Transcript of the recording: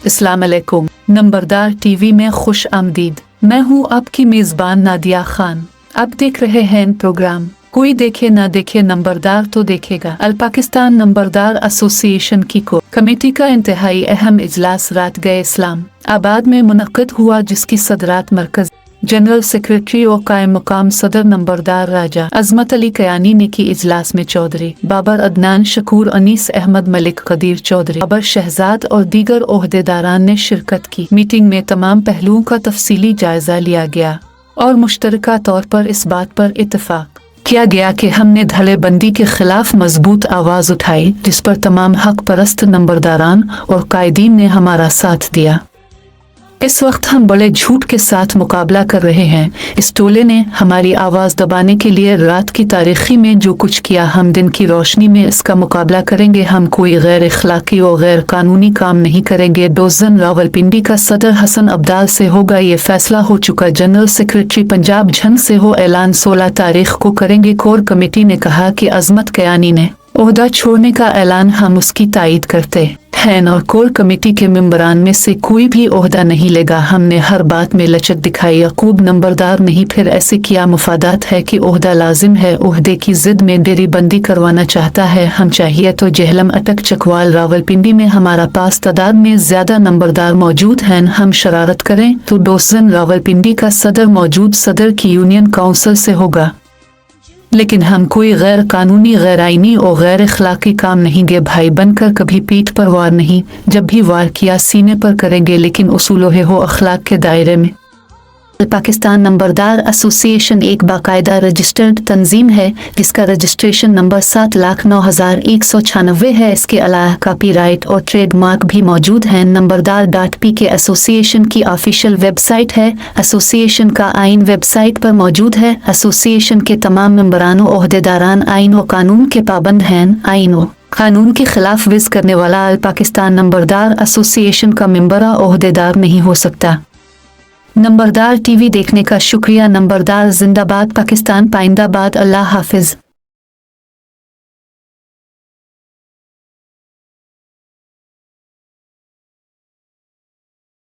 अस्सलाम अलैकुम। नंबरदार टीवी में खुश आमदीद। मैं हूँ आपकी मेज़बान नादिया खान। आप देख रहे हैं प्रोग्राम कोई देखे ना देखे नंबरदार तो देखेगा। अल पाकिस्तान नंबरदार एसोसिएशन की को कमेटी का इंतहाई अहम इजलास रात गए इस्लाम आबाद में मुनक्किद हुआ, जिसकी सदरात मरकज जनरल सेक्रेटरी और कायम मुकाम सदर नंबरदार राजा अजमत अली कयानी ने की। इजलास में चौधरी बाबर अदनान शकूर, अनीस अहमद, मलिक कदीर चौधरी, बाबर शहजाद और दीगर ओहदेदारान ने शिरकत की। मीटिंग में तमाम पहलुओं का तफसीली जायजा लिया गया और मुश्तरका तौर पर इस बात पर इत्तफाक किया गया कि हमने धड़ेबंदी के खिलाफ मजबूत आवाज़ उठाई, जिस पर तमाम हक परस्त नंबरदारान और कायदीन ने हमारा साथ दिया। इस वक्त हम बड़े झूठ के साथ मुकाबला कर रहे हैं। इस टोले ने हमारी आवाज़ दबाने के लिए रात की तारीखी में जो कुछ किया, हम दिन की रोशनी में इसका मुकाबला करेंगे। हम कोई गैर इखलाकी और गैर कानूनी काम नहीं करेंगे। डोजन रावलपिंडी का सदर हसन अब्दाल से होगा ये फैसला हो चुका। जनरल सेक्रेटरी पंजाब झंग से हो ऐलान 16 तारीख को करेंगे। कोर कमेटी ने कहा कि अजमत कयानी ने ओहदा छोड़ने का ऐलान, हम उसकी तायद करते हैं और कोर कमेटी के मेंबरान में से कोई भी ओहदा नहीं लेगा। हमने हर बात में लचक दिखाई। यकूब नंबरदार नहीं फिर ऐसे किया मुफादात है कि ओहदा लाजिम है, ओहदे की जिद में डेरीबंदी करवाना चाहता है। हम चाहिए तो जहलम, अटक, चकवाल, रावलपिंडी में हमारा पास तादाद में ज्यादा नंबरदार मौजूद हैं। हम शरारत करें तो डोजन रावलपिंडी का सदर मौजूद सदर की यूनियन काउंसिल से होगा, लेकिन हम कोई गैर कानूनी, गैर आईनी और गैर इखलाकी काम नहीं गे। भाई बनकर कभी पीठ पर वार नहीं, जब भी वार किया सीने पर करेंगे, लेकिन उसूल हो अखलाक के दायरे में। पाकिस्तान नंबरदार एसोसिएशन एक बाकायदा रजिस्टर्ड तंजीम है, जिसका रजिस्ट्रेशन नंबर 7,09,196 है। इसके अलावा कॉपीराइट और ट्रेडमार्क भी मौजूद हैं। नंबरदार.pk एसोसिएशन की ऑफिशियल वेबसाइट है। एसोसिएशन का आइन वेबसाइट पर मौजूद है। एसोसिएशन के तमाम मेंबरान और ओहदेदारान आइन और कानून के पाबंद हैं। आइन और कानून के खिलाफ वर्जी करने वाला अल पाकिस्तान नंबरदार एसोसिएशन का मेंबर और ओहदेदार नहीं हो सकता। नंबरदार टीवी देखने का शुक्रिया। नंबरदार जिंदाबाद, पाकिस्तान पाइंदाबाद। अल्लाह हाफिज।